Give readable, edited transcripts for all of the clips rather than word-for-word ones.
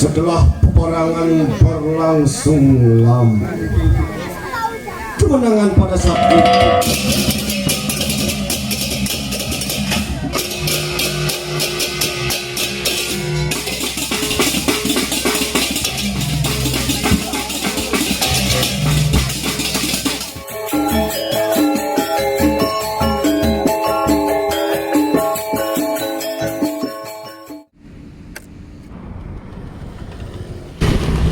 Setelah peperangan berlangsung lama, kemenangan pada saat itu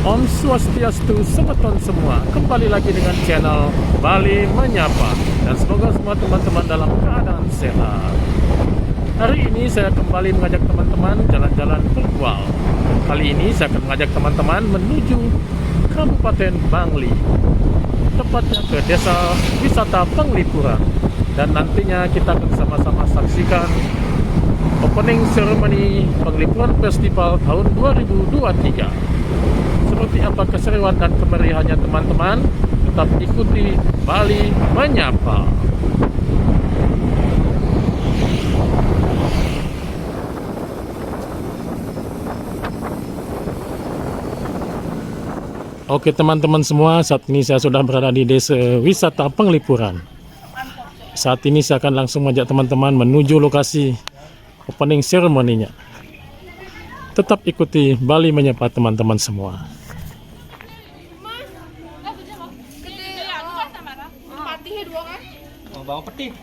Om Swastiastu semeton semua. Kembali lagi dengan channel Bali Menyapa, dan semoga semua teman-teman dalam keadaan sehat. Hari ini saya kembali mengajak teman-teman jalan-jalan virtual. Kali ini saya akan mengajak teman-teman menuju Kabupaten Bangli, tepatnya ke Desa Wisata Penglipuran. Dan nantinya kita akan sama-sama saksikan opening ceremony Penglipuran Festival tahun 2023. Seperti apa keseruan dan kemeriahannya teman-teman, tetap ikuti Bali Menyapa. Oke teman-teman semua, saat ini saya sudah berada di Desa Wisata Penglipuran. Saat ini saya akan langsung mengajak teman-teman menuju lokasi opening ceremony-nya. Tetap ikuti Bali Menyapa teman-teman semua. Bawa peti.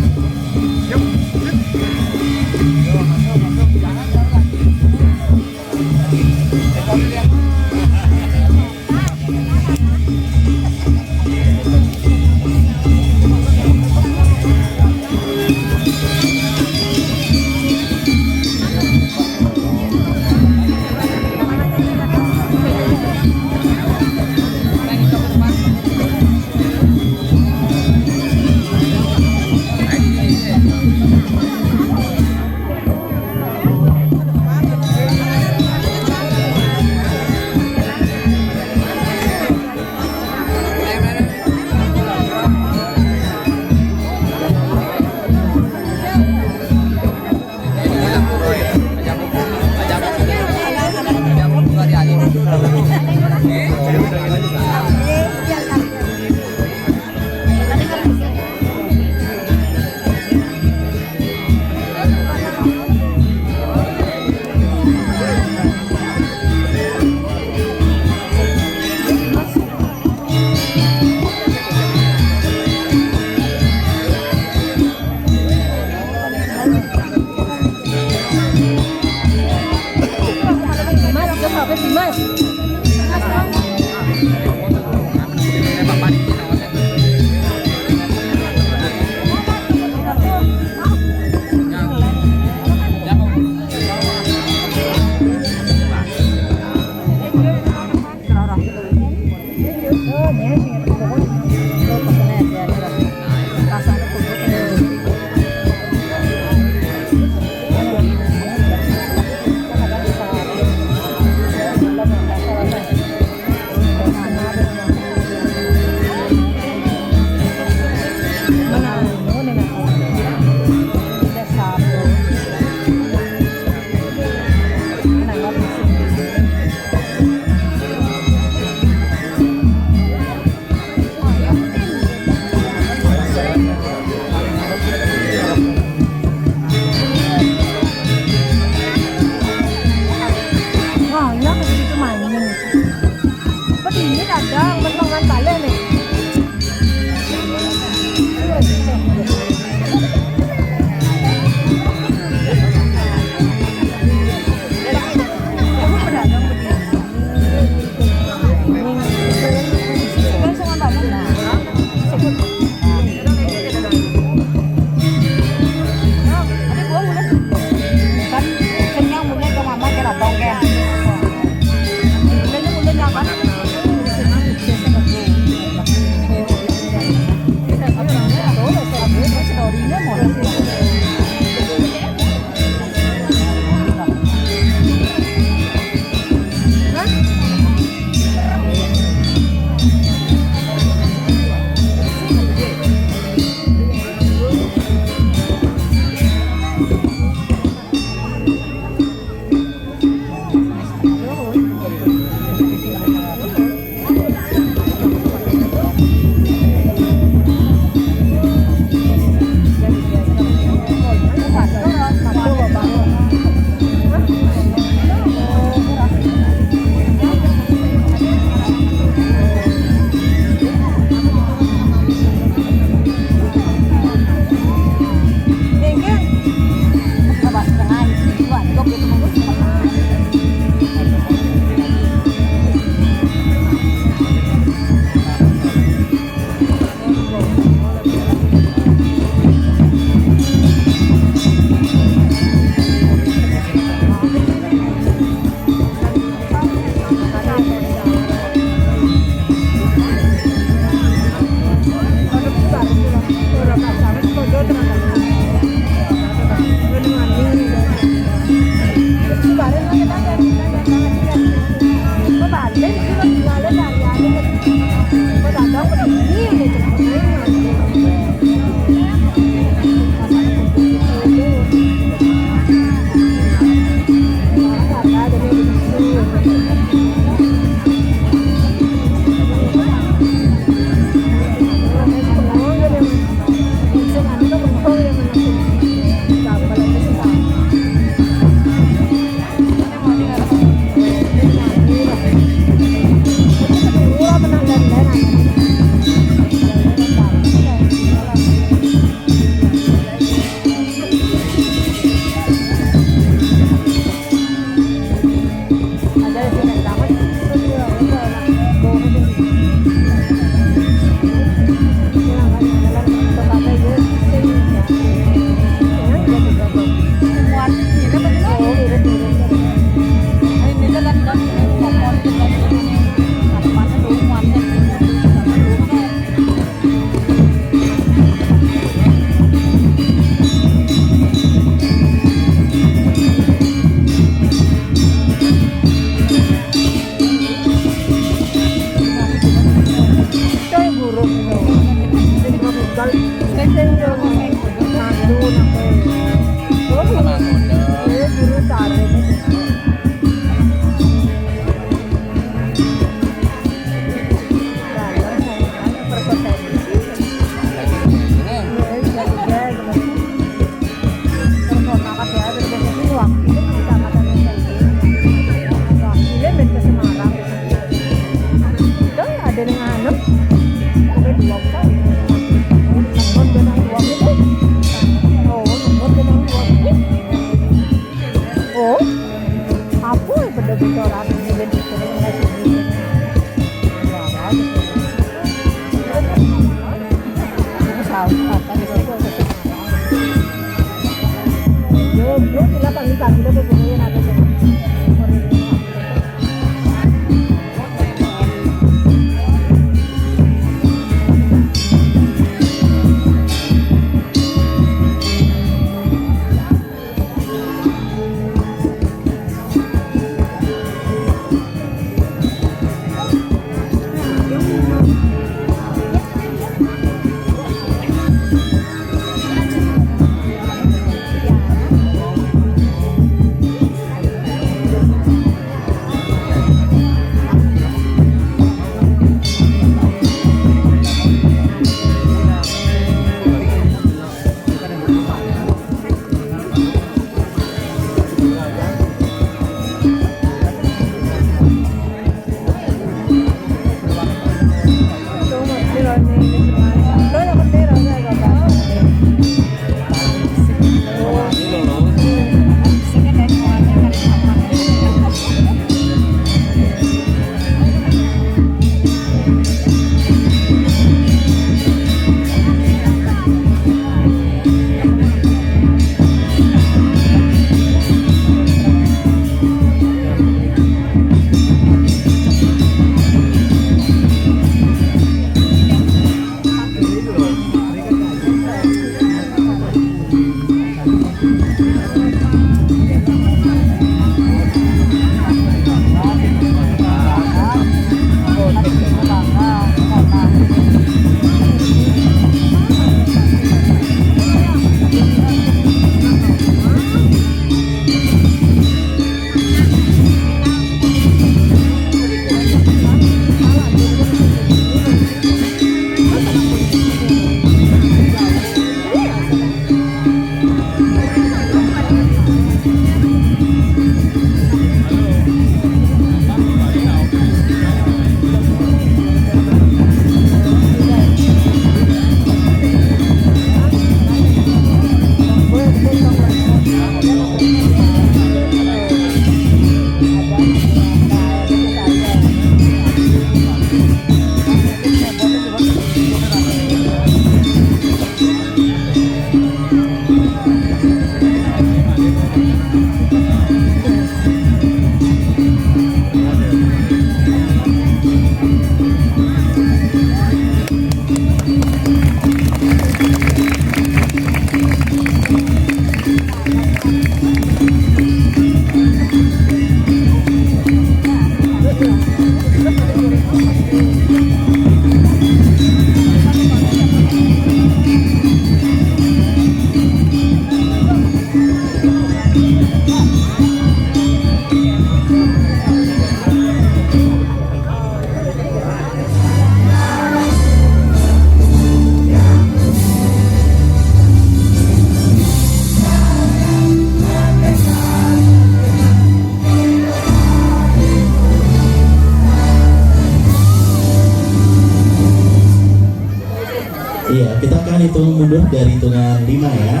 Iya, kita akan hitung mundur dari hitungan 5 ya.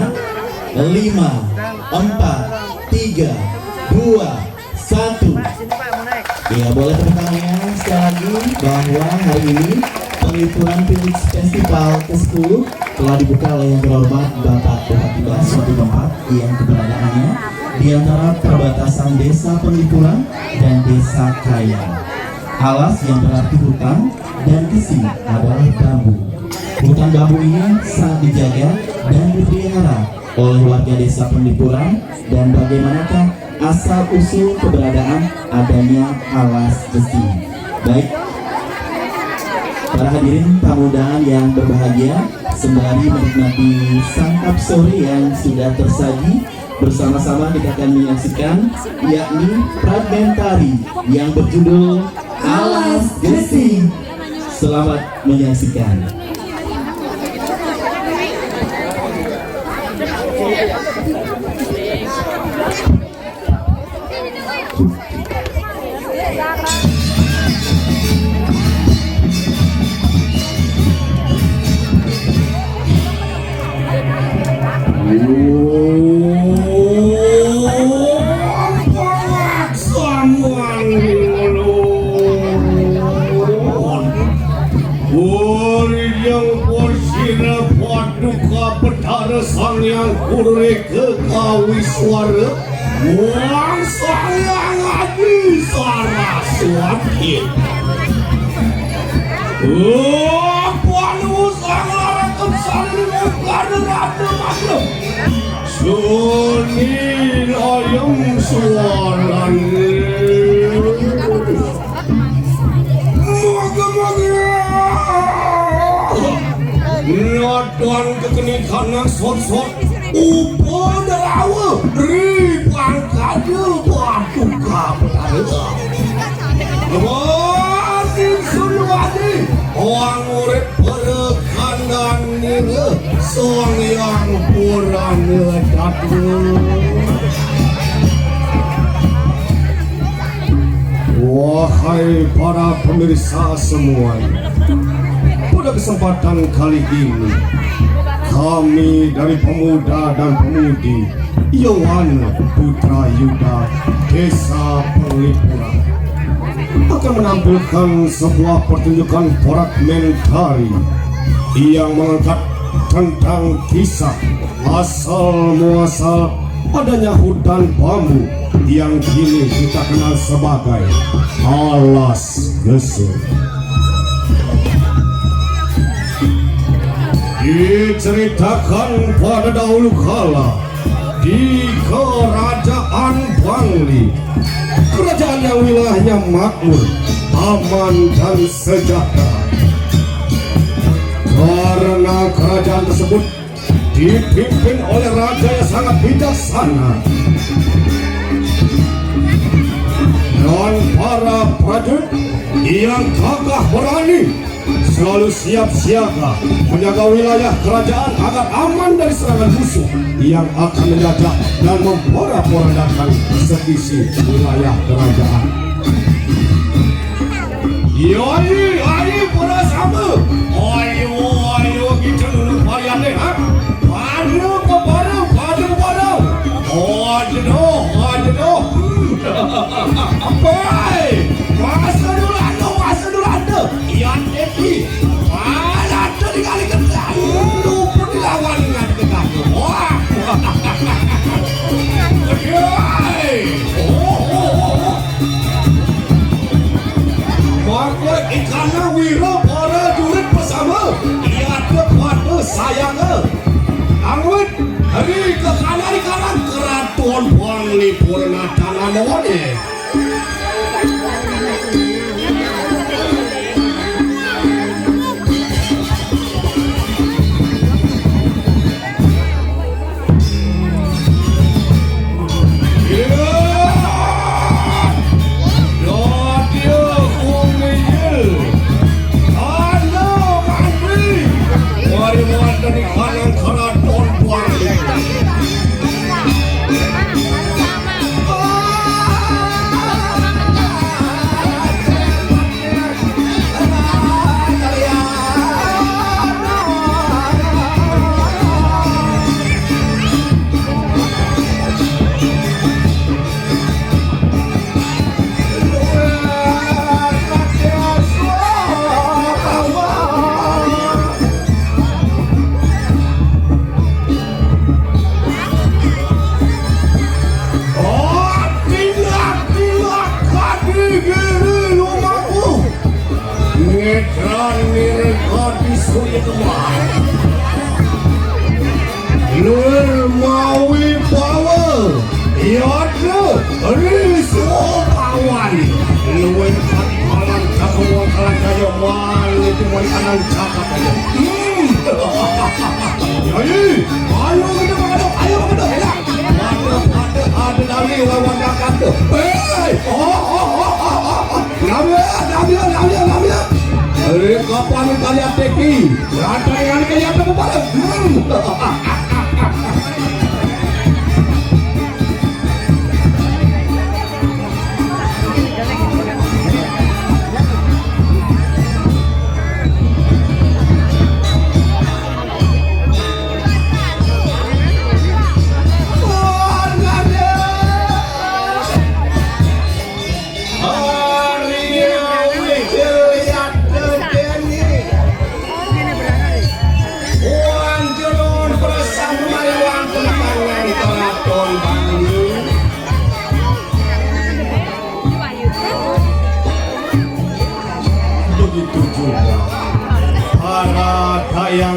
5, 4, 3, 2, 1. Iya, boleh tepuk tangannya sekali lagi bahwa hari ini penghitungan Philips Festival ke-10 telah dibuka oleh yang terhormat Bapak Bupati suatu tempat yang keberadaannya di antara perbatasan Desa Penglipuran dan Desa Krayan. Alas yang berarti hutan dan kesi adalah bambu. Hutan bambu ini sangat dijaga dan dipelihara oleh warga Desa Penglipuran. Dan bagaimanakah asal-usul keberadaan adanya alas besi? Baik, para hadirin tamu undangan yang berbahagia, sembari menikmati santap sore yang sudah tersaji, bersama-sama kita akan menyaksikan yakni fragmentari yang berjudul Alas Gesi. Selamat menyaksikan. Someone ke kawiswara muang sayang adi Saraswati. Puan usang larakan saling karena maklum Sunil ayam suaran Tuan kekenikan yang sot-sot upo derawa ribuan kade batu kabel Wadim sulwadi orang murid perekanan ini song yang kurang datu Wahai para pemirsa semuanya, pada kesempatan kali ini kami dari pemuda dan pemudi Yowana Putra Yuda Desa Penglipuran akan menampilkan sebuah pertunjukan fragmentari yang mengangkat tentang kisah asal muasal adanya hutan bambu yang kini kita kenal sebagai Alas Gesur. Diceritakan pada dahulu kala di kerajaan Bangli, kerajaan yang wilayahnya makmur, aman dan sejahtera. Karena kerajaan tersebut dipimpin oleh raja yang sangat bijaksana dan para prajurit yang gagah berani selalu siap siaga menjaga wilayah kerajaan agar aman dari serangan musuh yang akan menjajah dan memporak-porandakan sisi wilayah kerajaan. Yoi, ayo para sama, ayo kita dulu varian deh, ha? Padu kepada, aduh, Boy, masa dulu anda, Ian Epi, ada di kali kedai, lupa dilawan dengan kita. Wah, maka ikannya wira para jurid bersama, lihat kepada sayangnya. Angwit, hari ke kanan keraton Bangli Purna tanah mawade. Nur mawi power, yodlo riso kawan. Luwen kalan kawan kayo mal itu mau kanan cakap aja. Jadi, ayo kita ya. Ada lagi lawan dakat tu. Namanya. Kapan kalian teki? Ada yang kalian tu pada.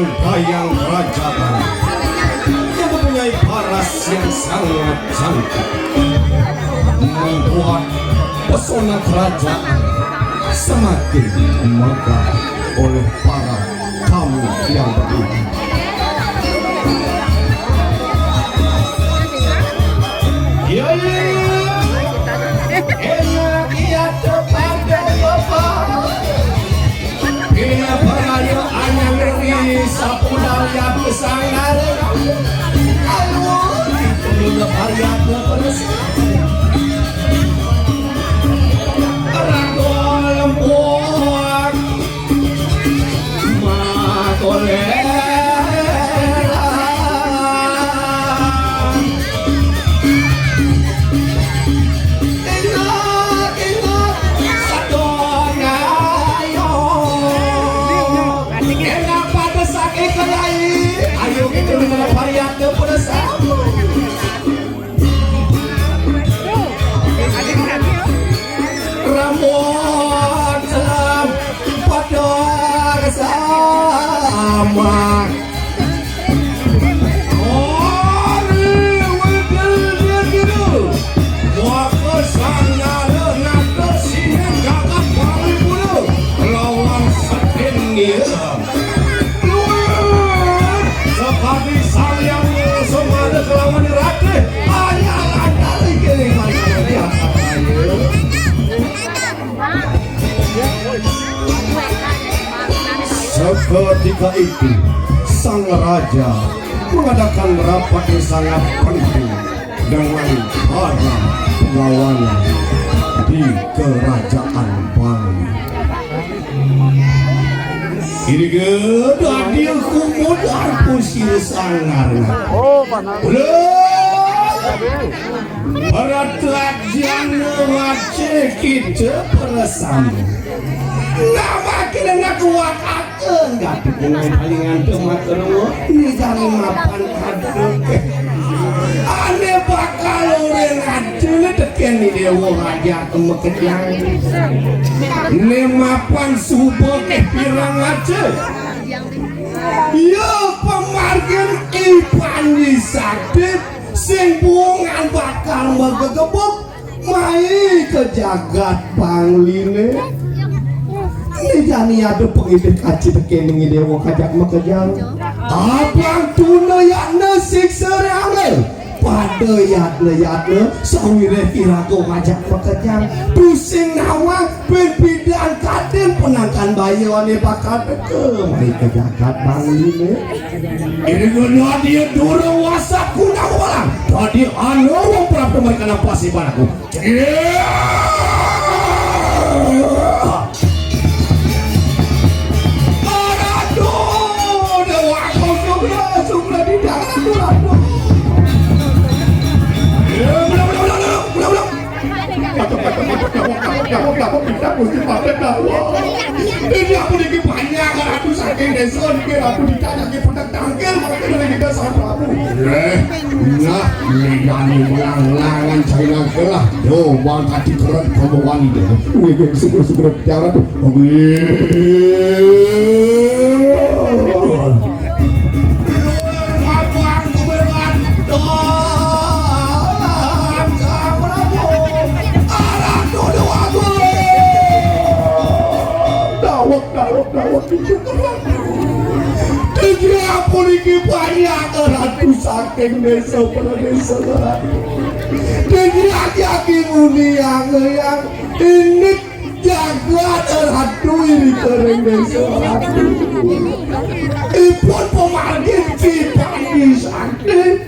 dayang kerajaan yang mempunyai paras yang sangat cantik, membuat pesona kerajaan semakin megah oleh para tamu yang beriman. Ya, enak ya cepat bapak. Ini perayu anyang ngeri sapudar ya pesangar. Ayo, itu lebaran terus. Ragol lempuk, makolera. Ayo kita dengan varian ke pedesaan. Rambut selam pada sama. Seperti sang yang semua ada kelawan rake, ayah ada lagi biasa. Seketika itu sang raja mengadakan rapat yang sangat penting dengan para pengawalnya di kerajaan Bali. Ini gede dia kumudar pusir sangarnya. Para telajan ngecek kita perasaan. Nama kita nak kuat akan nggak dengan palingan temat terus. Ini jangan mapan aduk. Ane bakal orang adil teken ni dewa raja kemekejang. Ini mapan subuh pirang aja. Ya pemargin ipan disakit. Sing bungan bakal megegebuk. Mai ke jagat pangline. Ini jani ada pengidek kaci tekening dewa kajak mekejang. Abang tuna yakna siksa ramel. Pada yatna sawire kiraku kajak mekejang. Pusing nawa berbidan kaden penangkan bayi wane bakal teke. Mai ke jagat pangline. Ini guna dia duru wasak kuna walang. Tadi anu wong prabu mereka nampasi banaku. Ini aku lagi banyak kan aku saking desa ni aku ditanya ke pedang tangkil makin lagi dasar aku. Nah, ini ulang-ulangan China kelah. Yo, bang kaki keren kamu wangi deh. Wih, segera bicara tu. Jadi aku lagi banyak ratu saking desa pada desa. Jadi aki muni yang ini jagat ratu ini kering desa. Ipun pemargin cipani saking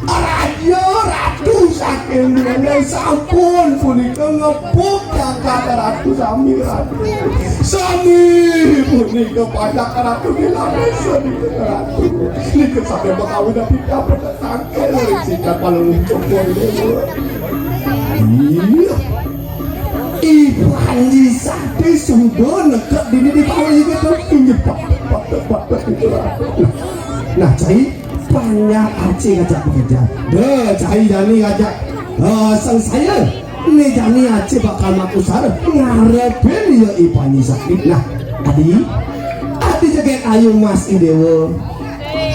raja ratu saking desa sampun punika ngepuk jagat ratu sami ratu. Sami punika pajak ratu bilang desa di ratu. Nikah sampai bakawin dan tidak pada tangkel sikat paling cokor desa. Iya. Iban di sakti sudah nekat di bawah itu tunjuk pak. Nah cai banyak aceh ngajak bekerja. Deh cai jani ngajak sang saya. Ini jani aceh bakal maku sarap ngarepin ya iban di sakti. Nah adi jaga kaget ayu mas idewo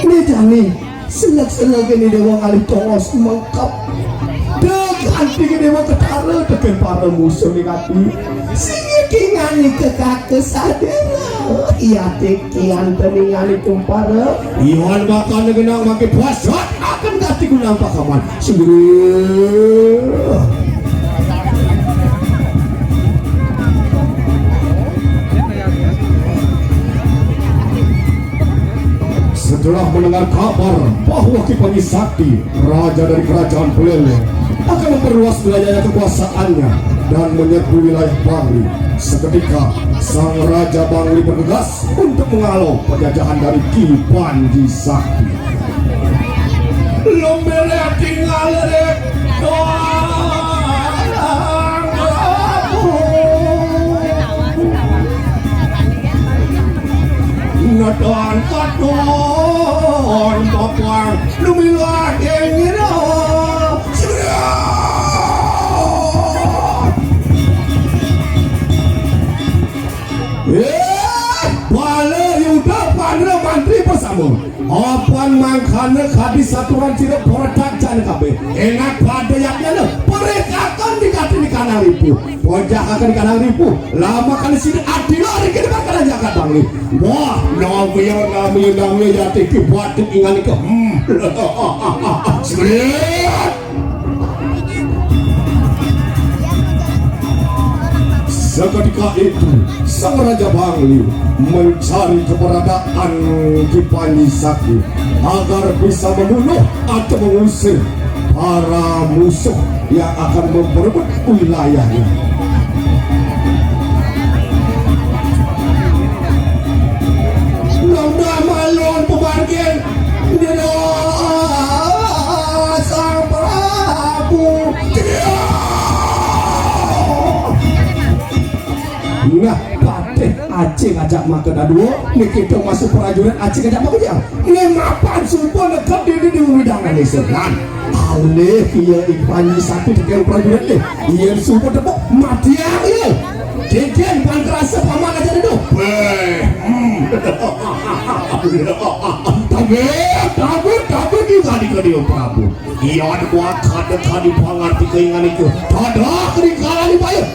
ini jani selak-selak ini dewa kali tongos mengkap ganti ke dewa ketara tekan para musuh ni kati singi kingani ke kakek sadera iya tekian teningani tumpara iwan bakal negenang makin puasat akan ganti guna pakaman sendiri. Setelah mendengar kabar bahwa Kipani Sakti, raja dari kerajaan Pelele, akan memperluas wilayah kekuasaannya dan menyerbu wilayah Bangli, seketika sang raja Bangli bergegas untuk menghalau penjajahan dari Kipani Sakti. Lombele tinggal rek Nadon katon popor lumilah dengiro bala yuda pandra mantri bersama apan mangkana kadi satuan tidak pertajan kabe enak pada yaknya mereka akan dikati di kanan ribu pojak akan di kanan ribu lama kali sini adil hari kini bakal jaga Bangli wah namanya ya tiki buat ingat ke sebenarnya seketika itu sang raja Bangli mencari keberadaan Kipani Sakti agar bisa membunuh atau mengusir para musuh yang akan memperebut wilayahnya. Lomba malon pemargin sang Prabu. Nah, pateh Aceh ngajak makan aduh, ini kita masuk prajurit Aceh ngajak makan dia. Ini mapan sumpah dekat diri di widangan ini seran. Alih iya Kipani Sakti dekat prajurit ni. Iya sumpah tepuk mati ya. Dekan pan kerasa paman aja dulu. Tapi kita di kedio Prabu. Iya ada buat kade pangarti keingan itu. Ada kerikalan di bayar.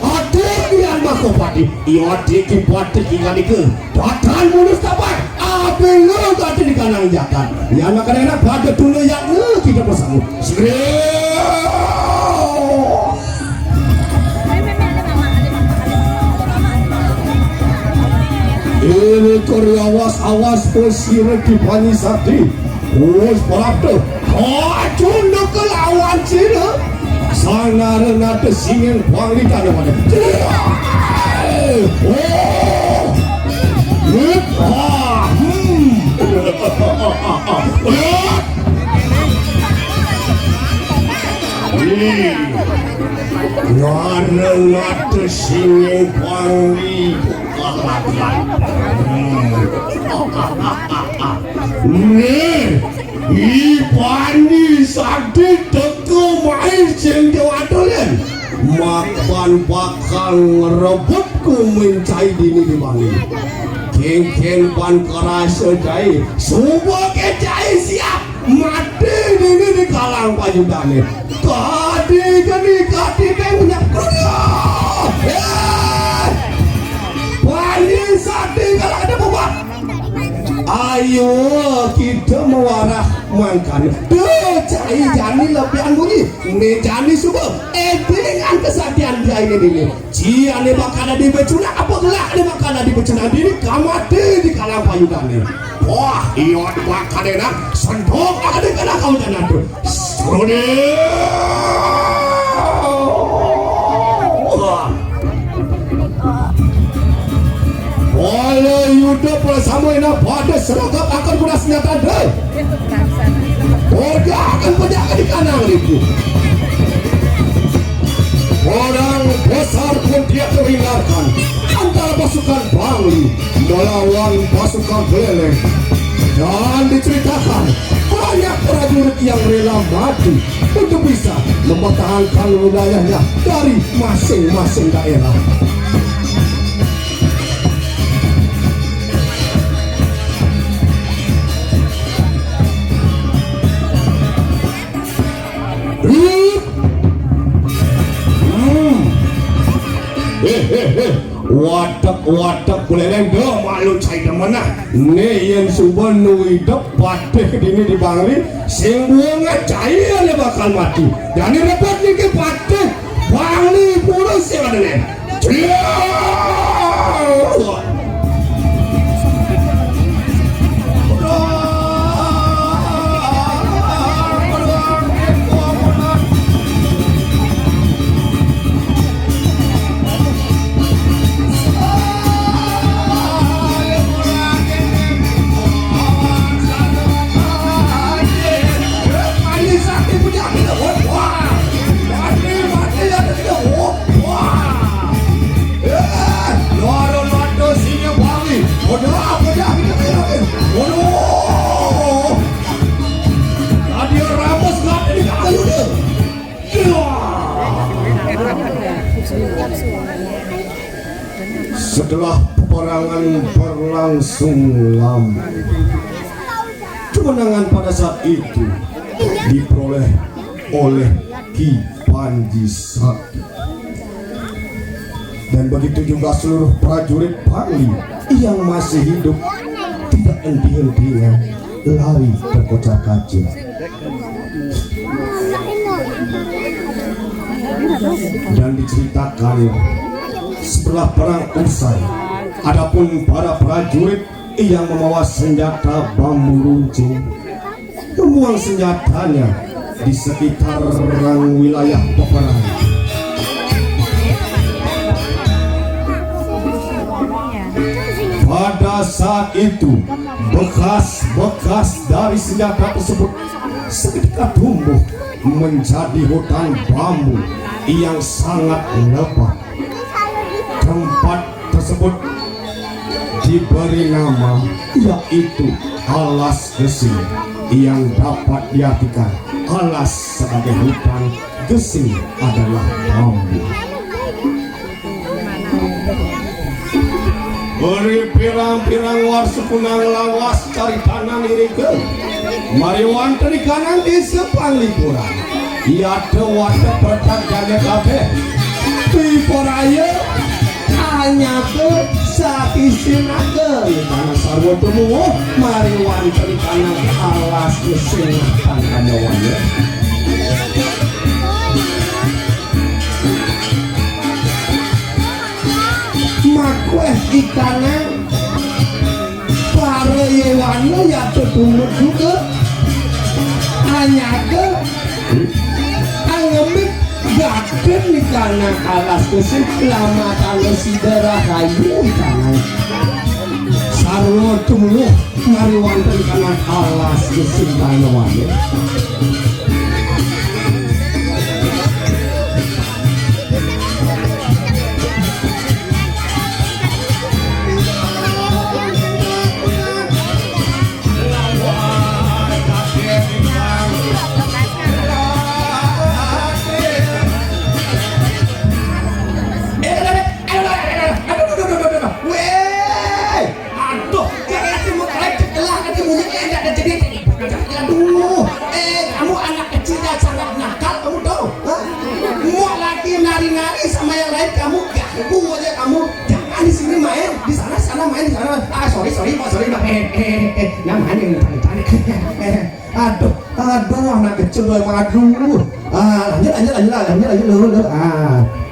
Yang makopati iya diki pati ingan itu datan mulus kapan apa lo ganti di kanan jakan yang makan enak pada dulu yang kita bersama ini Korea awas pesirek Kipani Sakti us parabdo cunduk ke lawan sini sana renata singin Bangli tanah pada renata singin Bangli Kipani Sakti teko main sing jawatolen makan bakal ngerebutku mencai dini di Bangli keng pan kerasa jai semua kecai siap mati dini di kalang pajudane kati punya kerja Bangli Sakti kalau ada buat ayo kita mewarah makan cai jani lebihan bunyi ini jani subuh dengan kesatian jai ini cian bakal di becuna apa gelak ini bakal di becuna dini kamati di kalang payudane wah iya bakal enak sentuh akan di kalang kau jalan tuh oleh yuda bersama ini pada seragam akan guna senjata deh Orga akan penjaga di kanan ribu orang besar pun dia terhindarkan antara pasukan Bangli melawan pasukan Pelele dan diceritakan banyak prajurit yang rela mati untuk bisa mempertahankan wilayahnya dari masing-masing daerah. Watak belereng do malu cai demana ne yang subanu hidup pateh dini di bangli sing buangnya cai bakal mati dan repot ni ke pateh bangli pura siapa ne setelah peperangan berlangsung lama, kemenangan pada saat itu diperoleh oleh Ki Panji Sakti. Dan begitu juga seluruh prajurit Bangli yang masih hidup tidak henti-hentinya lari ke kocar-kacir. Dan diceritakan setelah perang usai, adapun para prajurit yang membawa senjata bambu runcing membuang senjatanya di sekitar wilayah peperangan. Pada saat itu, bekas-bekas dari senjata tersebut seketika tumbuh menjadi hutan bambu yang sangat lebat. Tempat tersebut diberi nama yaitu Alas Gesing, yang dapat diartikan alas sebagai hutan, gesing adalah bambu. Beri pirang-pirang warsukunang lawas cari tanah irikeun mari wonten di kanan di sepanglipuran ieu teu wadah pertanyaan kabeh piporaya hanya ke satisinakeun kana sarwa temu mari wonten kana alas gesing tangkana wae. Makweh ikannya para yewana ya tertumut juga hanya ke angemik gaken ikannya alas kesih lama kalau si darah kayu ikannya sarwa tumuh mariwan ikannya alas kesih ikannya wae. Kamu ganggu aja kamu, jangan di sini main, di sana main di sana. Sorry pak, yang main yang tarik. Aduh, anak kecil doang, aduh. Lanjut.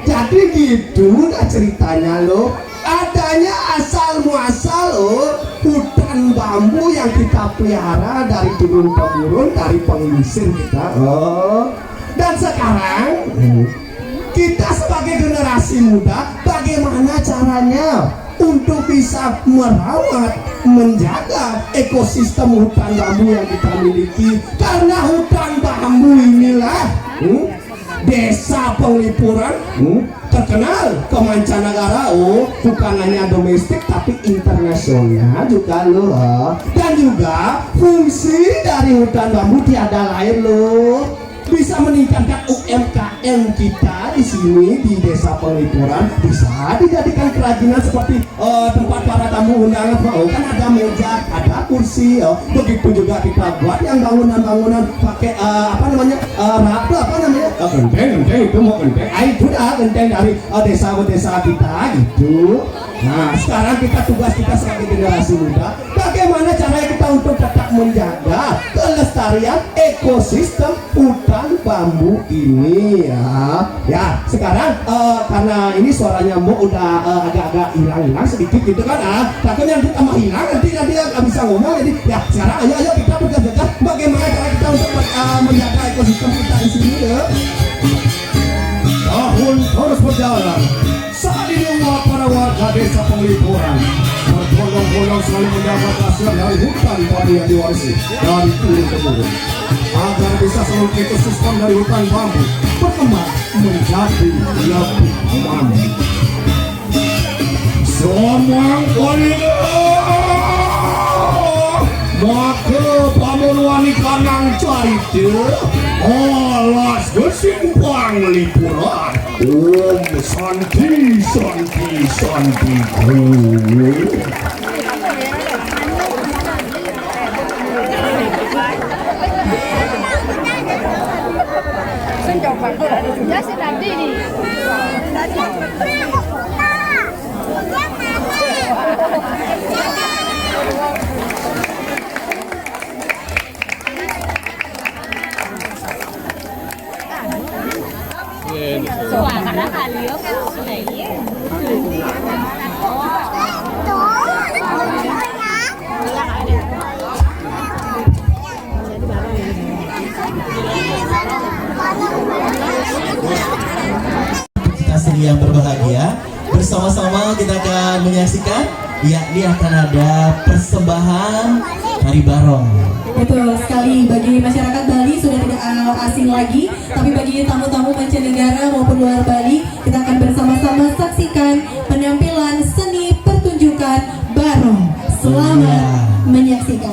Jadi gitu dah ceritanya lo. Adanya asal muasal lo hutan bambu yang kita pelihara dari turun temurun dari pengisir kita. Dan sekarang kita sebagai generasi muda, bagaimana caranya untuk bisa merawat, menjaga ekosistem hutan bambu yang kita miliki? Karena hutan bambu inilah desa Penglipuran terkenal ke mancanegara, bukan hanya domestik tapi internasional juga loh. Dan juga fungsi dari hutan bambu tiada lain loh, bisa meningkatkan UMKM kita di sini di desa Penglipuran, bisa dijadikan kerajinan seperti tempat para tamu undangan. Kan ada meja, ada kursi, begitu juga kita buat yang bangunan-bangunan pakai Genteng itu mau genteng. Itu dah genteng dari desa-desa kita gitu. Nah, sekarang tugas kita sebagai generasi muda, bagaimana caranya kita untuk tetap menjaga kelestarian ekosistem hutan bambu ini ya. Ya, sekarang karena ini suaranya mau udah agak-agak hilang sedikit gitu kan. Takutnya nanti tambah hilang, nanti nggak bisa ngomong. Jadi ya sekarang ayo kita berjaga-jaga bagaimana cara kita untuk menjaga ekosistem kita di sini ya. Tahun terus berjalan. Saat ini para warga desa Penglipuran berbondong-bondong selalu mendapat hasil dari hutan padi yang diwarisi dari turun temurun agar bisa seluruh ekosistem dari hutan bambu berkembang menjadi lebih aman. Semua kali maka pamunuan kanang carite alas kesimpang lipuran santi Ya sudah ini. Karena kalian kan sudah Kita sendiri yang berbahagia bersama-sama kita akan menyaksikan yakni akan ada persembahan Tari Barong. Betul sekali, bagi masyarakat Bali sudah tidak asing lagi, tapi bagi tamu-tamu mancanegara maupun luar Bali, kita akan bersama-sama saksikan penampilan seni pertunjukan Barong. Selamat menyaksikan.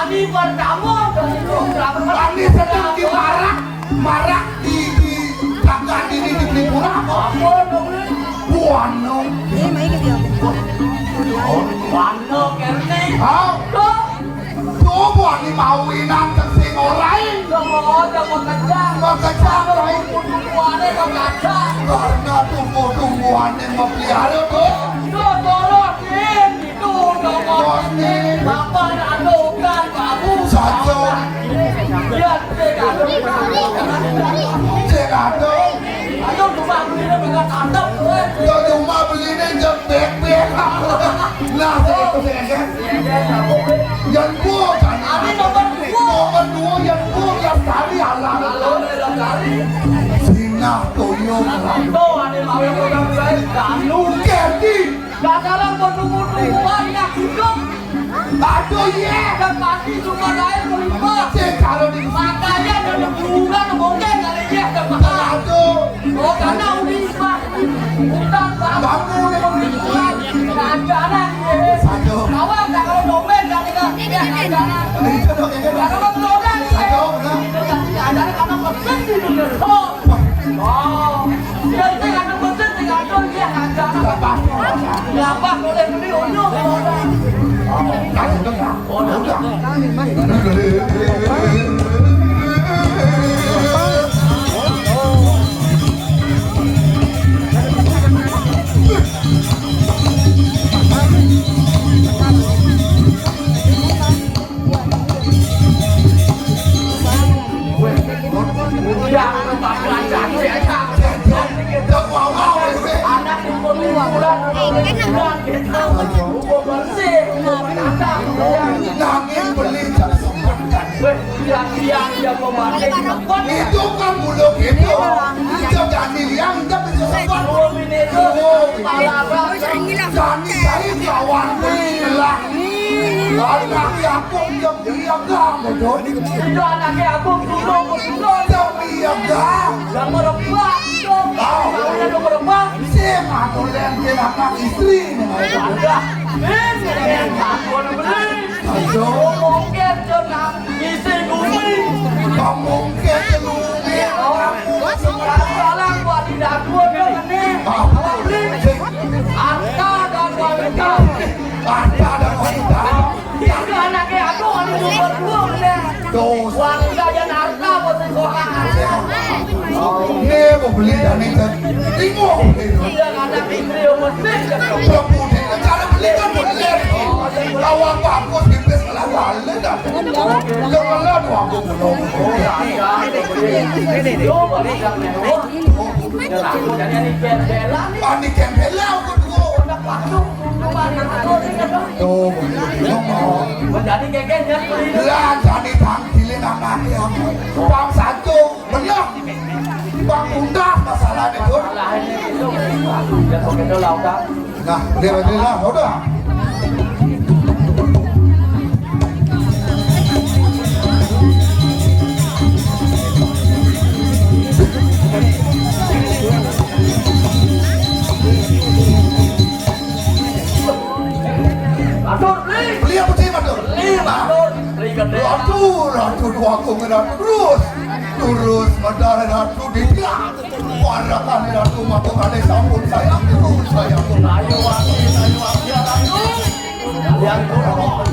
Ani pertama dari program ini sedang dimarak di Buano. Buano kerne. Hah? Tuh buani mawinan sing ora iki. Mau kecang ora iki buane kok kacang. Karena tumbuh-tumbuhane mepiara tuh. Bapak adukan kamu saja. Lihat cek ado. Ayo cuma beli dengan tanduk. Yo cuma beli dengan bek-bek. Nah, itu kan. Yang gua kan. Ini nomor 2 yang gua yang tadi alang. Sinah toyo. Itu ane mau program saya. Danu Kendi. Dasaran kudu-kuduan ya hidup. Aduh ye, dan pasti cuma saya berlima. Kalau di makanya dari bulan mungkin dari dia dan aduh. Oh karena udah bukan kamu berlima. Ajaran ye. Aduh. Kawan kalau domen dari dia ajaran. Itu dong yang kalau domen. Aduh. Ajaran karena pesen di dunia. Oh. Jadi karena pesen tinggal dia ajaran. Ngapa boleh beli unyu? Nangin beli itu kan bulu gitu. Itu ganti yang itu bisa sempat. Ganti saya kawan bilang. Anaknya aku yang diam betul. Itu anaknya aku duduk yang diam. Yang merempak. Yang merempak. Siapa tuh yang celaka istri? Ada. Ini aku beli. Mungkin jenang isi bumi. Mungkin bumi. Sekarang buat tidak kuat ini. Anta dan wanita. Anta dan wanita. Itu anaknya aku ada nomor 2. Wanita yang harta buat sekolah. Ini mau beli dan itu. Iya anak istri yang mesti. Cara beli kan boleh. Lawan bagus di pes lawan dah. Jangan lawan aku belum. Pani kembela aku dulu. Tuh, menjadi kekenya. Lah, jadi tangkilin anaknya. Bang satu, benar. Bang undak masalah itu. Nah, dia lah, udah. Beli apa sih, Matur? Ratu aku ngeratu terus medali ratu di tiang. Warakan ratu matukan sambut sayang terus sayang. Ayo ratu. Yang turun.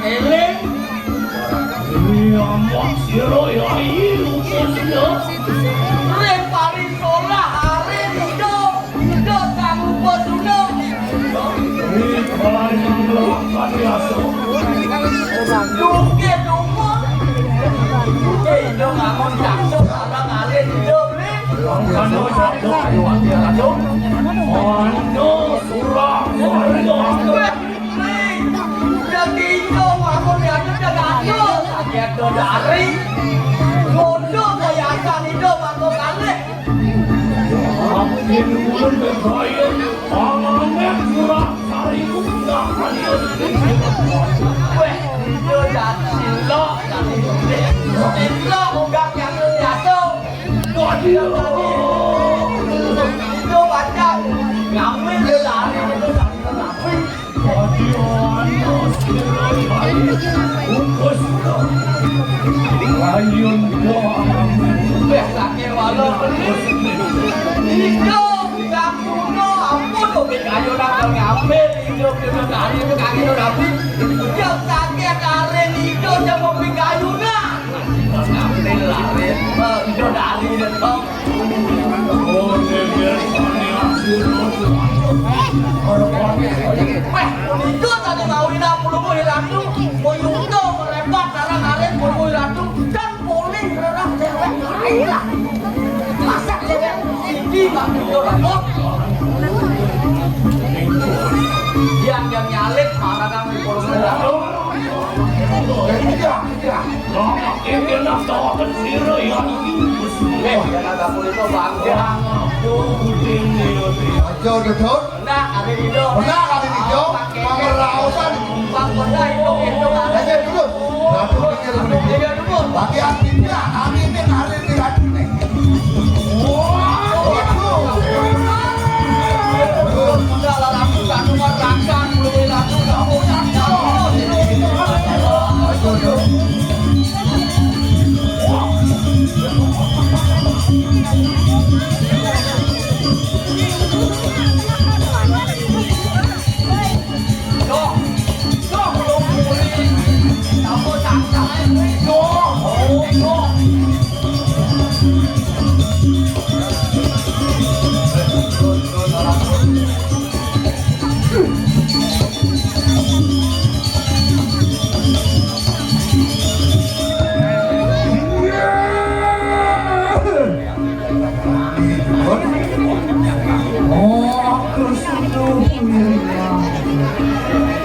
eling. Ini amat siro ya ilu siro. Repari sola hari hidup kamu bodoh. Ini kali melakukan biasa. Duke dumon. Hidup kamu jatuh orang hari hidup ni. Kamu jatuh ayo jatuh. Ando surah warga. Jadi itu aku lihat jatuh. Sakit dari. Bodoh bayangkan hidup aku kali. Aku ingin berkaya, pangamet surah sariku tidak hanya weh, dia dan silo, silo ugang yang jatuh. Itu baca, ngambil dia lari, itu lari. Ayun doang, weh sakit walau hidup yang kuno ampun kopi kayu nak ngambil hidup dengan kali itu kaki itu rapi yang sakit karen hidup yang kopi kayu nak ngambil lari hidup dari detok oh dia itu tadi mau hilang puluh hilang tu mau yungdo merempat karena karen puluh hilang tu dan poling rerah cewek lain lah masak cewek tinggi banget itu rambut yang nyalip marah kami puluh hilang tu ini nak tawakan siro ya jangan kamu itu bangga Jauh dekat. nah ada di do Benar kali ini jauh. Pengerausan. bang benda itu Aja dulu. Satu pikir dulu. dia dulu Bagi akhirnya kami ini hari ini racun nih. enggak lah aku kan cuma rakan belum laku kamu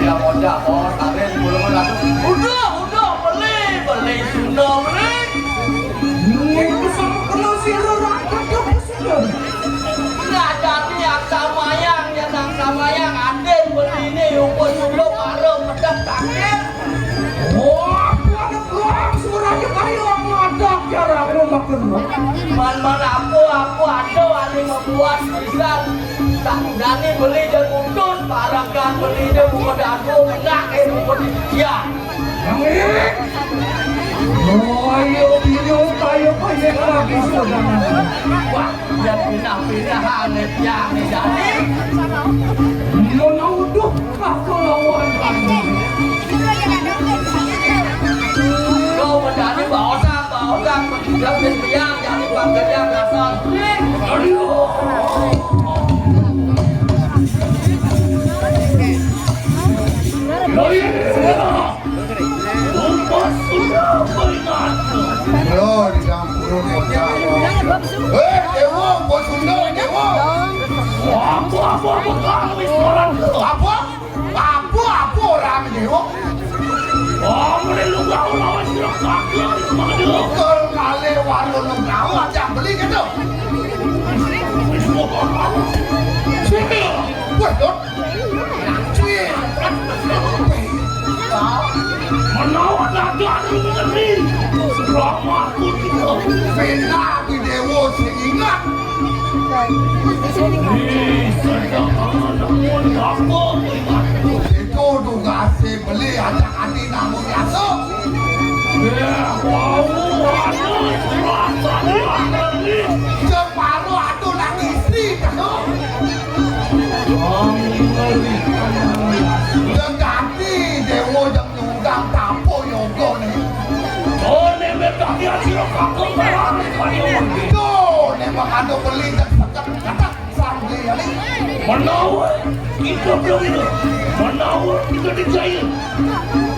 ya moda bos kalian belum laku udah beli sudah beli itu sama kalau si rakyat kamu sudah nggak jadi yang sama yang aden beli ini umpun sudah baru pedas sakit aku ada keluar suratnya kayu aku ada cara aku makan mana aku ada yang membuat bisa tak berani beli dan putus barangkan beli dan bukan aku enak bukan dia yang ini ayo lagi sudah wah ya pindah-pindahan yang jadi mau nauduk aku lawan kamu kau menjadi baosang yang berbiang jadi panggil yang kasar Lo di dapur Dewo, bos Sunda, Dewo. Apa orang Dewo? Kalau kali warung nongkrong aja beli gitu. Wah, dot. Menawan agak ngeri. Rahmatku itu. Pena di Dewo seingat. Itu juga si beli ajak hati namun masuk. Separuh atuh nak istri kan? Ganti Dewo yang nyundang Tuh, nembak ando beli kata sambil ya nih. Menawar itu belum itu. Menawar itu dijahit.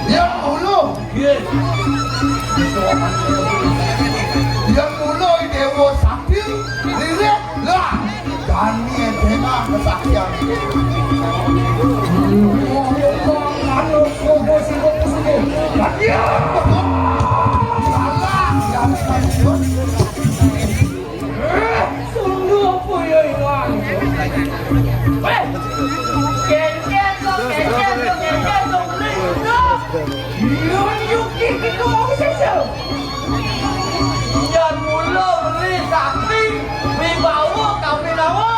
Yang mulu, Yes. yang mulu dewa sambil lirik lah. Kami tengah kesaksian. Anu kobo sibuk. Latihan. Salah, yang lanjut. Sungguh apa ya hilang? Kencan dong, Iyon Yuki itu orang sesal. Jangan mula beli sakti, wibawa kami nawa.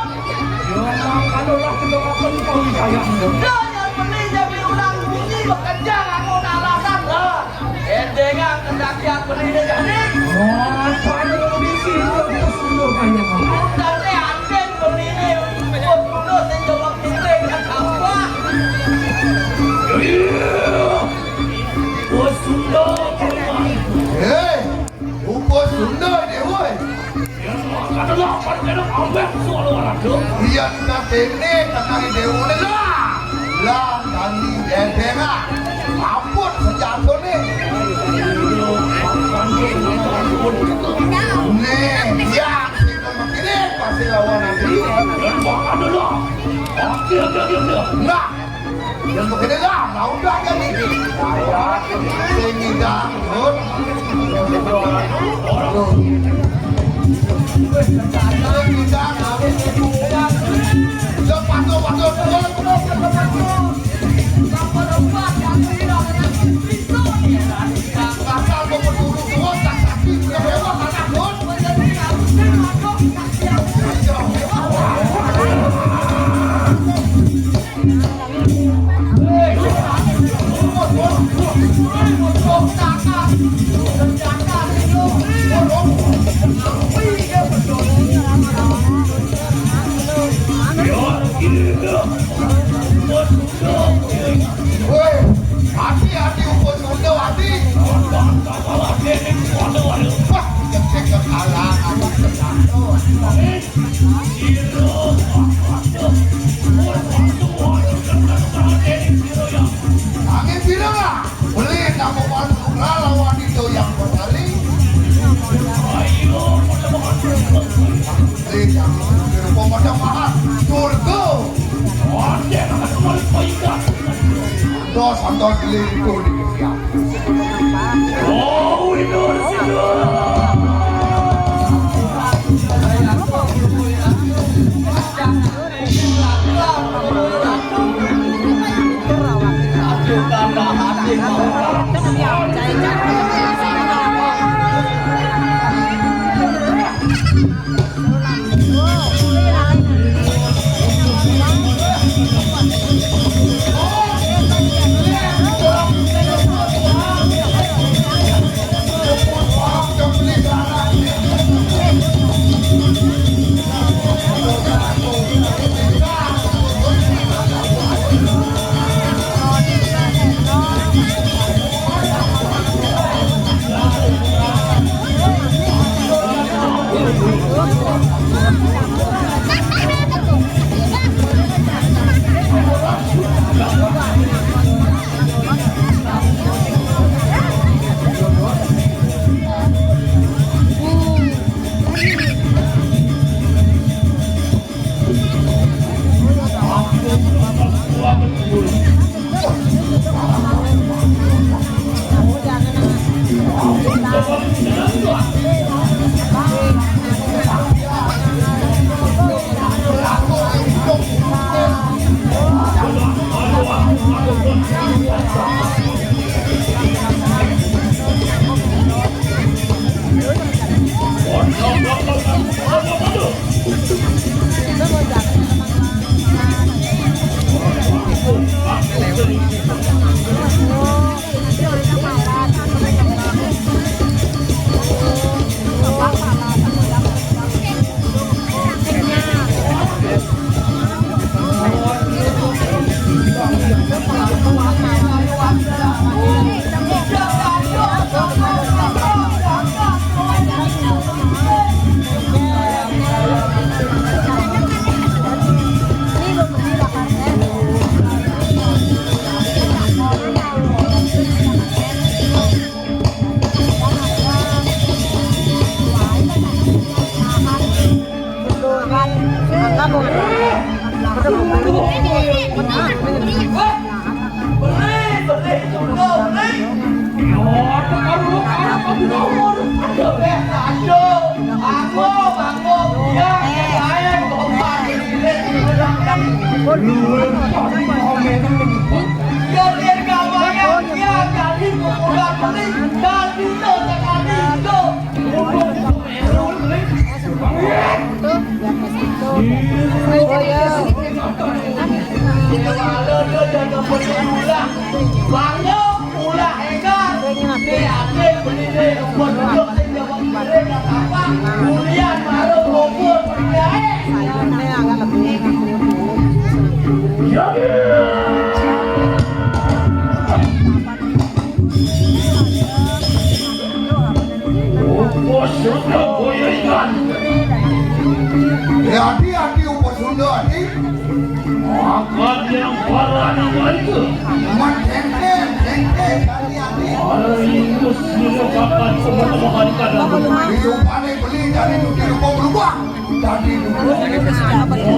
Jangan kadolah kita akan kau sayang. Jangan beli jadi orang bunyi bekerja aku alasan lah. Endengan kendakian beli jadi. Apa yang bisi itu sungguh banyak. Tapi aden beli ini untuk sejauh kita kan apa? Oh Sunda Hei, umpur Sunda dia woi. katalah pada ambek soal orang tu. Dia nak ini kata dewa ni lah. Lah kami tengah. Apun sejatuh ni. Nih, ya kita makini pasti lawan nanti. Dan bahkan adalah akhir dia. Nah, yang begini lah, mau dah jadi. Saya sehingga pun hati-hati umpun Sunda hati. Wah, yang cek kalah apa terjatuh. Angin bilang lah, beli nama masuk lawan itu yang berkali. Beli yang pemadam mahal, surga. Santos beli itu di siap. Oh, itu nomor ada besajo aku ya saya kompak ya dia kawannya dia jadi populer beli dan itu sekali itu Hati-hati upah Sunda ni. Akan yang parah itu. Mat henti hati-hati. Itu silakan semua kadang. Hidup paling beli dari itu lupa berubah. Tadi dulu.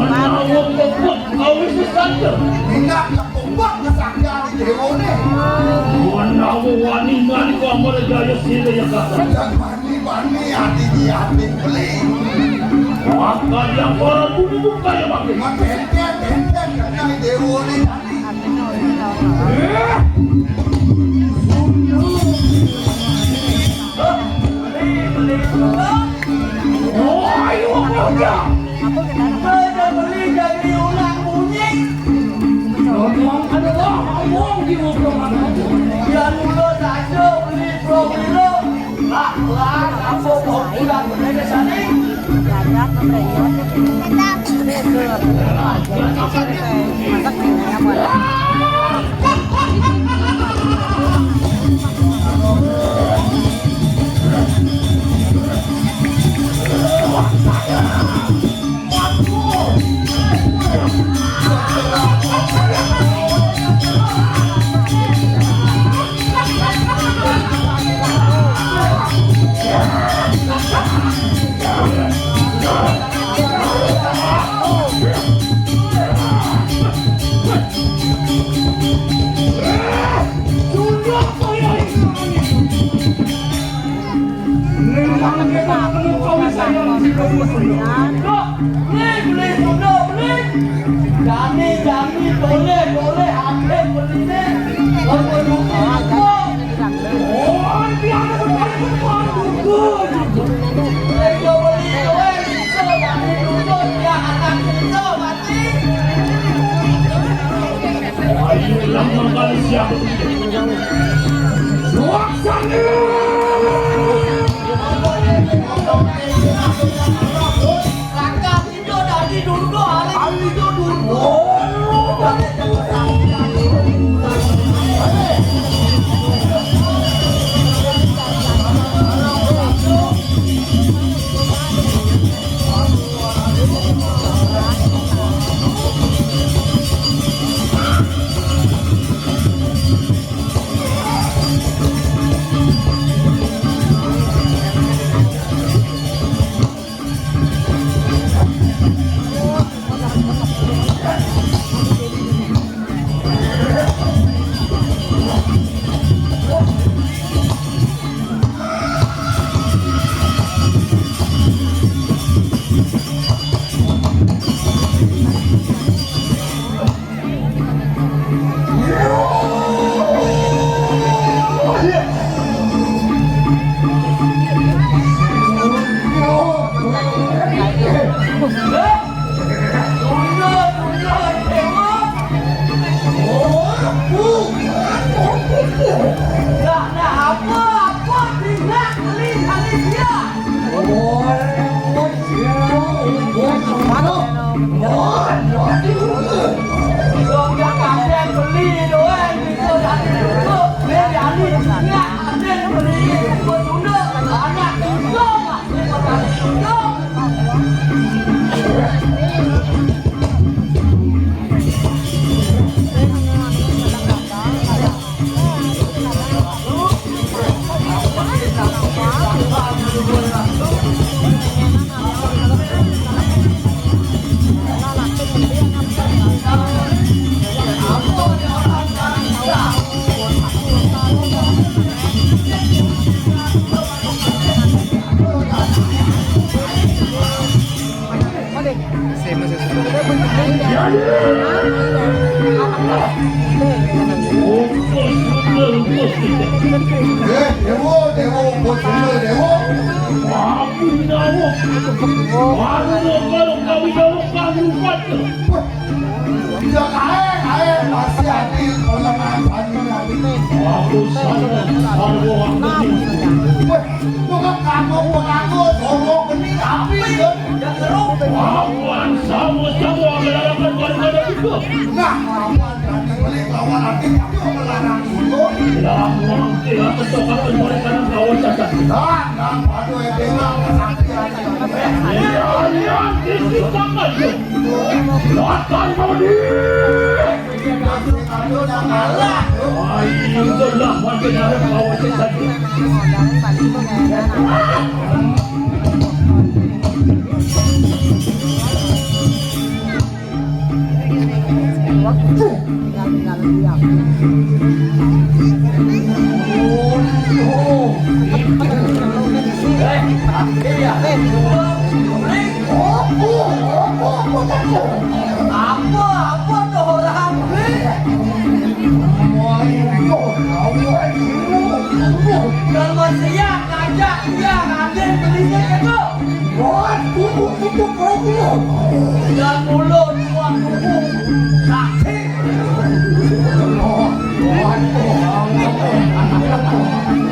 Mau kebut kau itu saja. Ingat kebut kesaksian di dewa ni. Mau wanita ni kau merjaya sila ya kata. Dan mani hati beli. Akan yang parah itu bukan yang pakai. Mat henti kerana dewa ni. beli jadi ulang bunyi biar dulu saja beli pro lah aku mau pulang ke sana Jani boleh ada beli deh. Apa Dewo, bos bener Dewo. Tidak kae masih hati perlengahan hati. Bukan kamu tolong benih api dan seru. Nah, lawan hati beli lawan hati itu melarang dulu. Nah, aduh edengan kesaktian. Aduh, jangan lah. Apa tuh orang? Kalau siang ngajak dia ngambil belinya itu. Dan mulut tuang kuku sakit.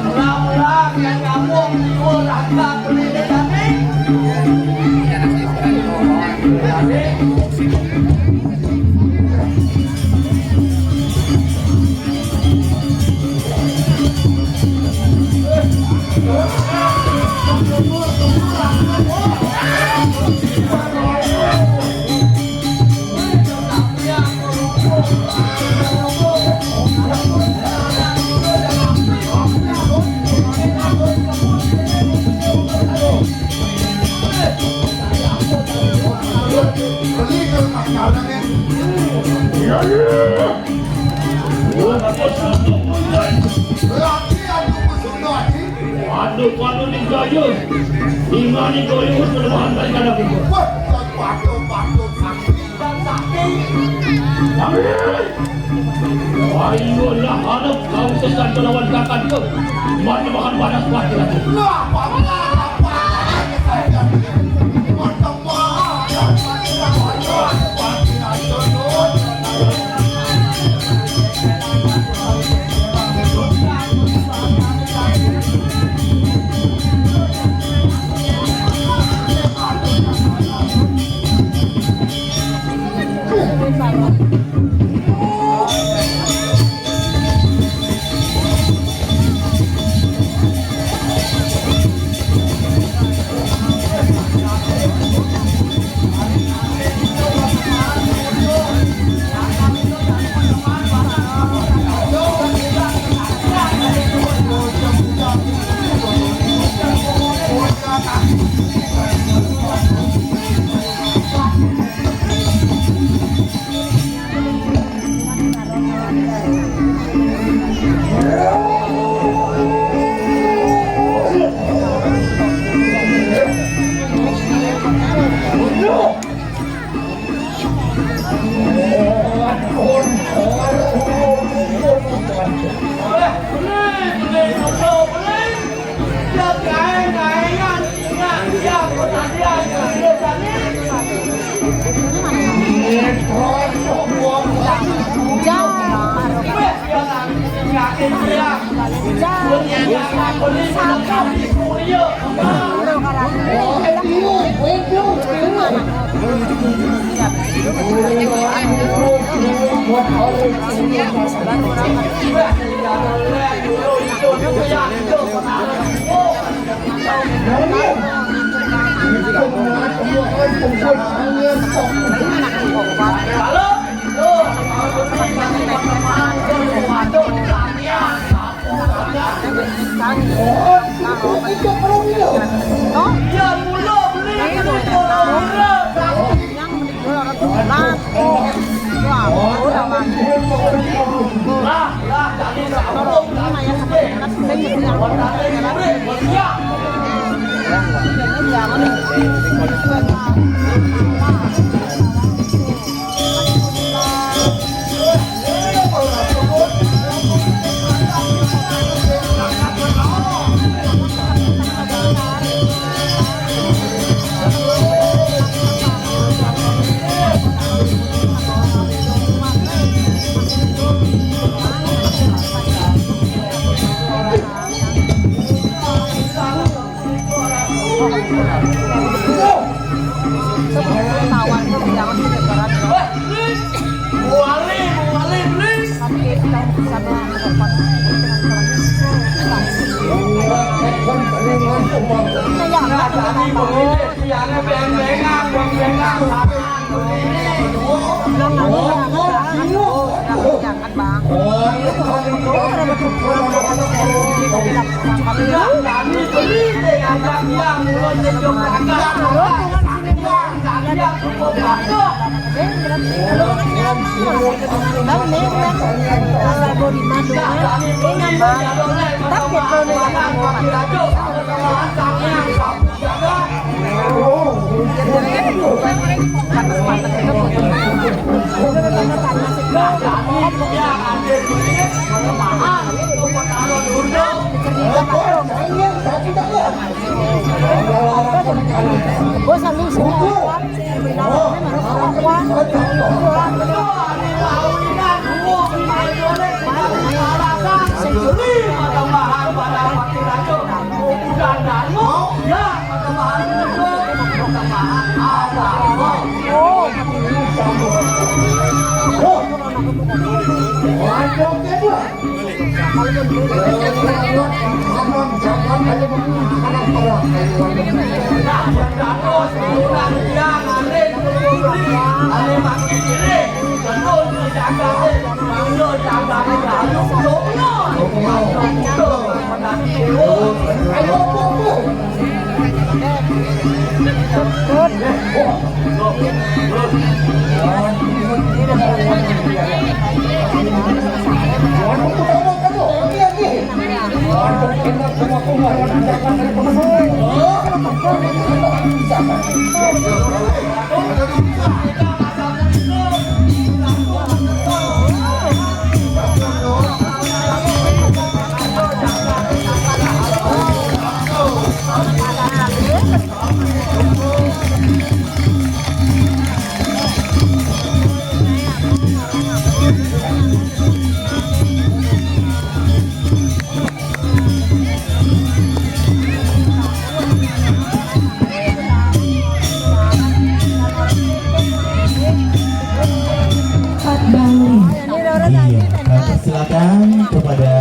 Ulang-ulang yang ngomong jual harga belinya tadi. Aduh, ni gaya. Di mana kau ikut perluan mereka dah itu? Ayolah, anak kau sesat melawan kakak kau. Mana makan panas pasti lagi. Persilakan kepada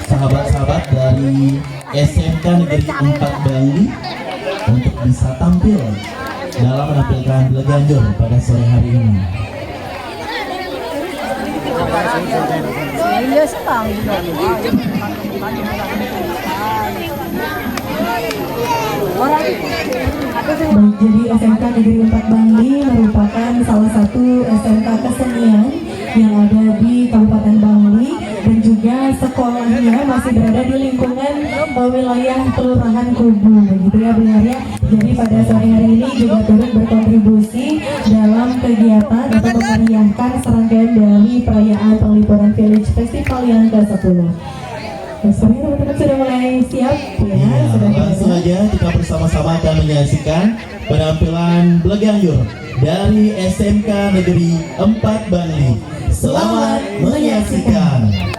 sahabat-sahabat dari SMK Negeri 4 Bangli untuk bisa tampil dalam menampilkan Bleganjur pada sore hari ini. Jadi SMK Negeri 4 Bangli merupakan salah satu SMK kesenian yang ada di Kabupaten Bangli, dan juga sekolahnya masih berada di lingkungan wilayah Kelurahan Kubu, begitu ya benar ya. Jadi pada sore hari ini juga turut berkontribusi dalam kegiatan atau memeriahkan serangkaian dari perayaan Penglipuran Village Festival yang ke-10. Sebenarnya teman-teman sudah mulai siap ya? Langsung aja kita bersama-sama akan menyaksikan penampilan Bleganjur dari SMK Negeri 4 Bangli. Selamat menyaksikan.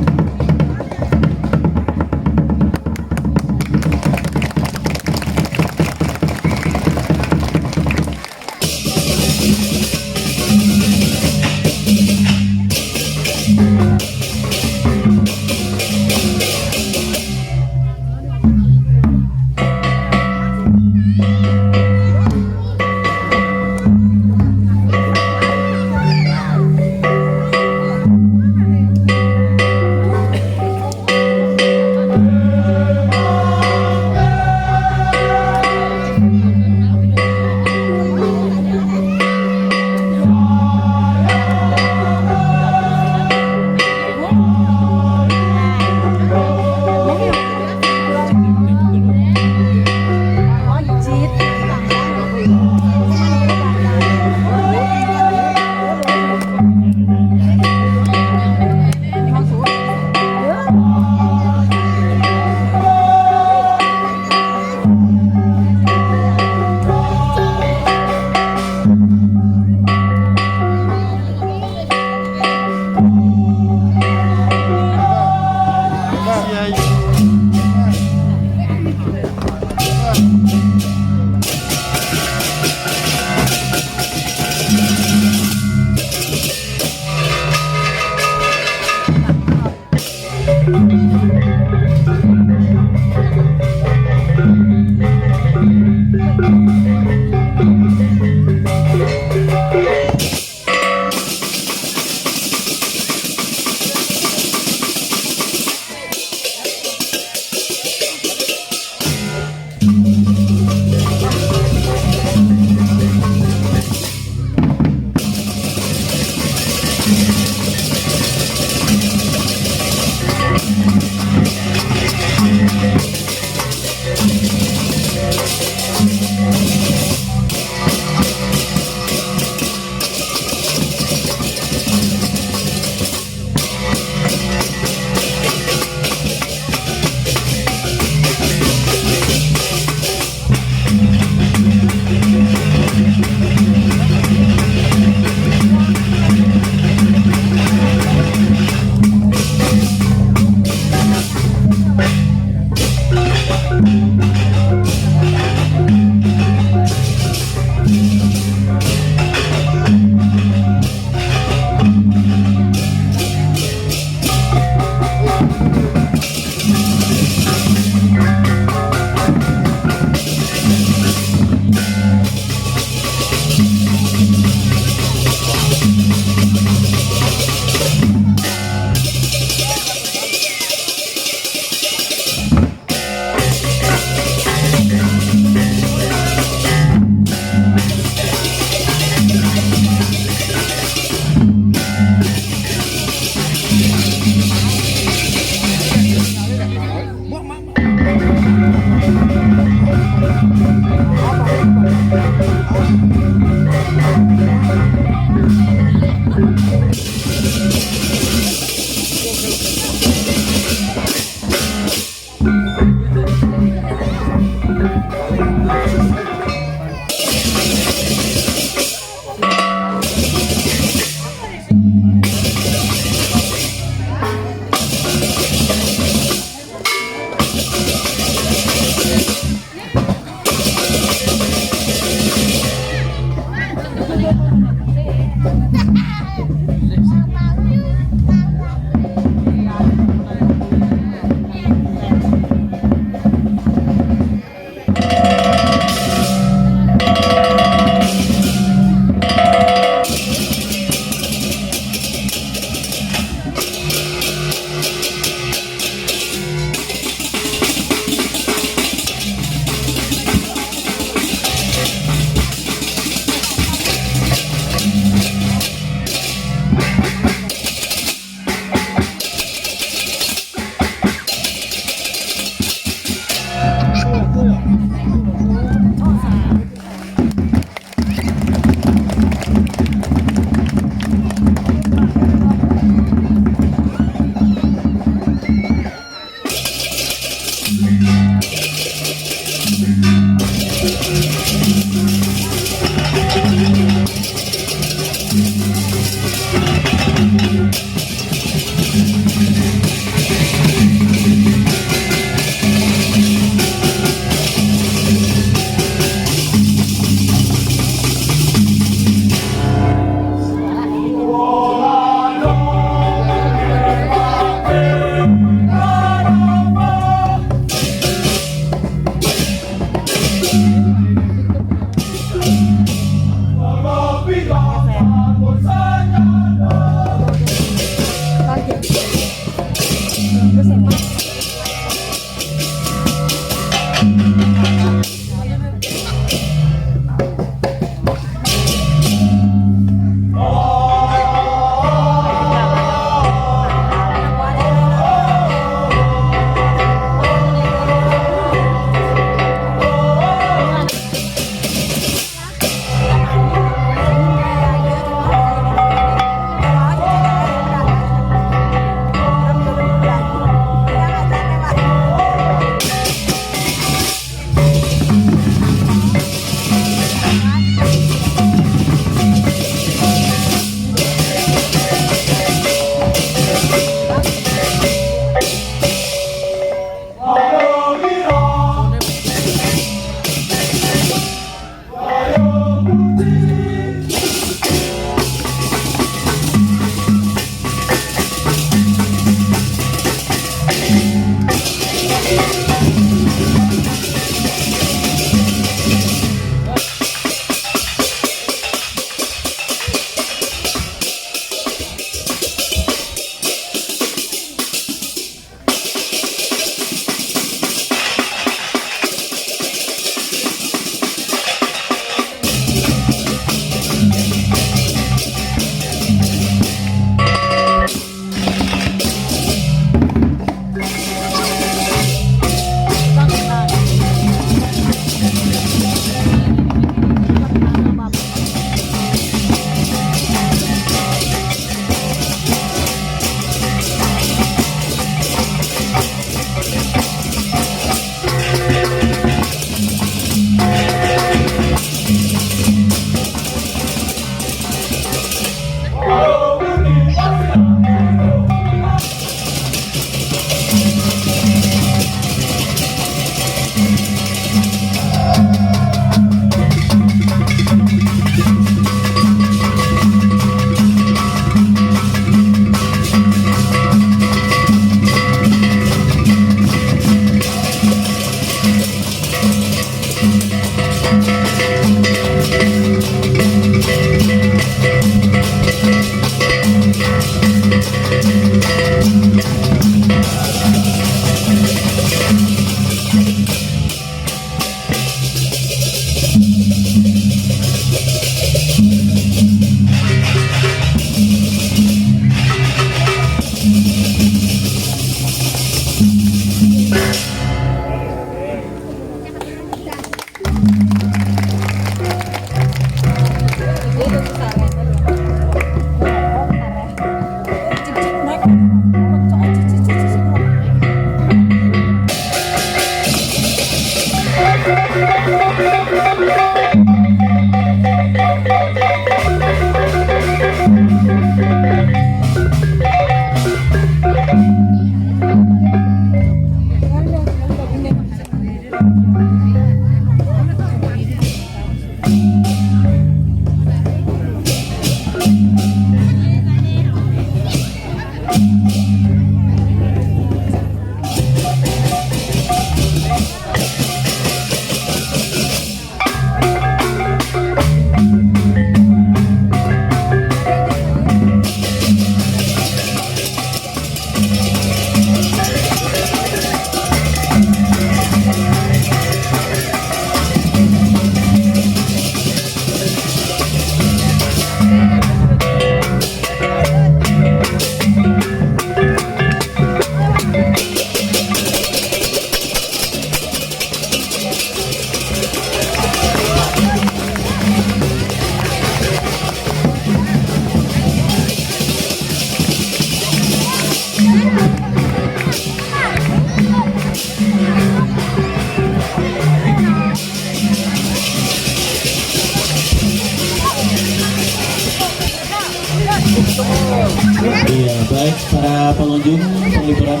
Iya, baik para pengunjung peliburan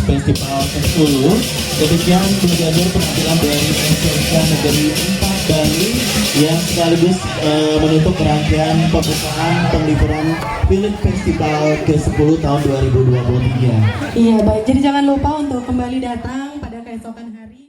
Festival ke-10, demikian jalur penampilan dari SMK Negeri 4 Bali yang sekaligus menutup rangkaian pembukaan peliburan film Festival ke-10 tahun 2023. Iya baik, jadi jangan lupa untuk kembali datang pada keesokan hari.